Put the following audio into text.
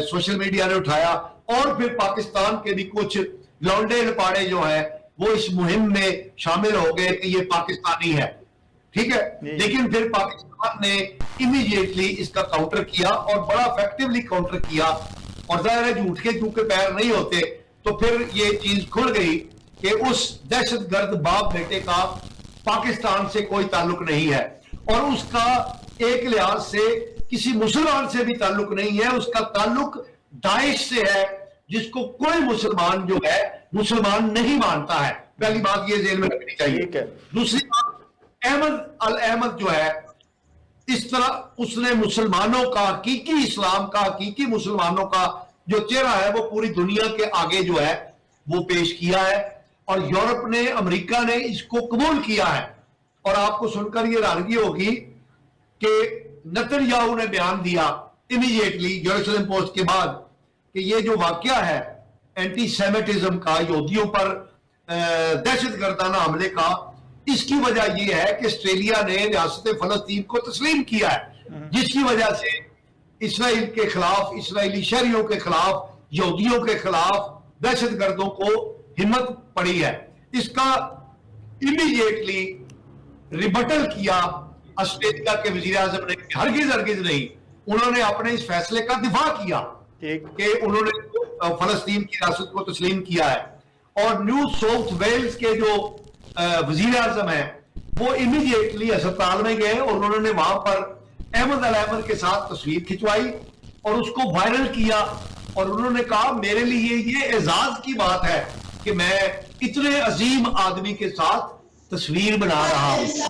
Social media ने उठाया, और फिर पाकिस्तान के भी कुछ लौंडे लपाड़े जो है वो इस मुहिम में शामिल हो गए कि ये पाकिस्तानी है, ठीक है। लेकिन फिर पाकिस्तान ने इमीडिएटली इसका काउंटर किया और बड़ा इफेक्टिवली काउंटर किया, और जाहिर है झूठ के चूके पैर नहीं होते, तो फिर ये चीज खुल गई कि उस दहशतगर्द बाप बेटे का पाकिस्तान से कोई ताल्लुक नहीं है, और उसका एक लिहाज से किसी मुसलमान से भी ताल्लुक नहीं है, उसका ताल्लुक दाइश से है, जिसको कोई मुसलमान जो है मुसलमान नहीं मानता है। पहली बात ये ज़हन में रखनी चाहिए। दूसरी बात, अहमद अल अहमद जो है, इस तरह उसने मुसलमानों का हकीकी इस्लाम का, हकीकी मुसलमानों का जो चेहरा है वो पूरी दुनिया के आगे जो है वो पेश किया है, और यूरोप ने, अमेरिका ने इसको कबूल किया है। और आपको सुनकर ये हैरानगी होगी कि नेतन्याहू ने बयान दिया इमीडिएटली जेरूसलम पोस्ट के बाद कि ये जो वाकया है एंटी सेमिटिज्म का, यहूदियों पर दहशतगर्दाना हमले का, इसकी वजह यह है कि ऑस्ट्रेलिया ने रियासत फलस्तीन को तस्लीम किया है, जिसकी वजह से इसराइल के खिलाफ, इसराइली शहरियों के खिलाफ, यहूदियों के खिलाफ दहशतगर्दों को हिम्मत पड़ी है। इसका इमीडिएटली रिबटल किया ऑस्ट्रेलिया के वजीर आजम ने, हरगिज नहीं, उन्होंने अपने इस फैसले का दिफा किया कि उन्होंने फलस्तीन की रियासत को तस्लीम किया है। और न्यू साउथ वेल्स के जो वजीर आजम है वो इमीडिएटली अस्पताल में गए और उन्होंने वहां पर अहमद अल अहमद के साथ तस्वीर खिंचवाई और उसको वायरल किया, और उन्होंने कहा मेरे लिए ये एजाज की बात है कि मैं इतने अजीम आदमी के साथ तस्वीर बना रहा हूं।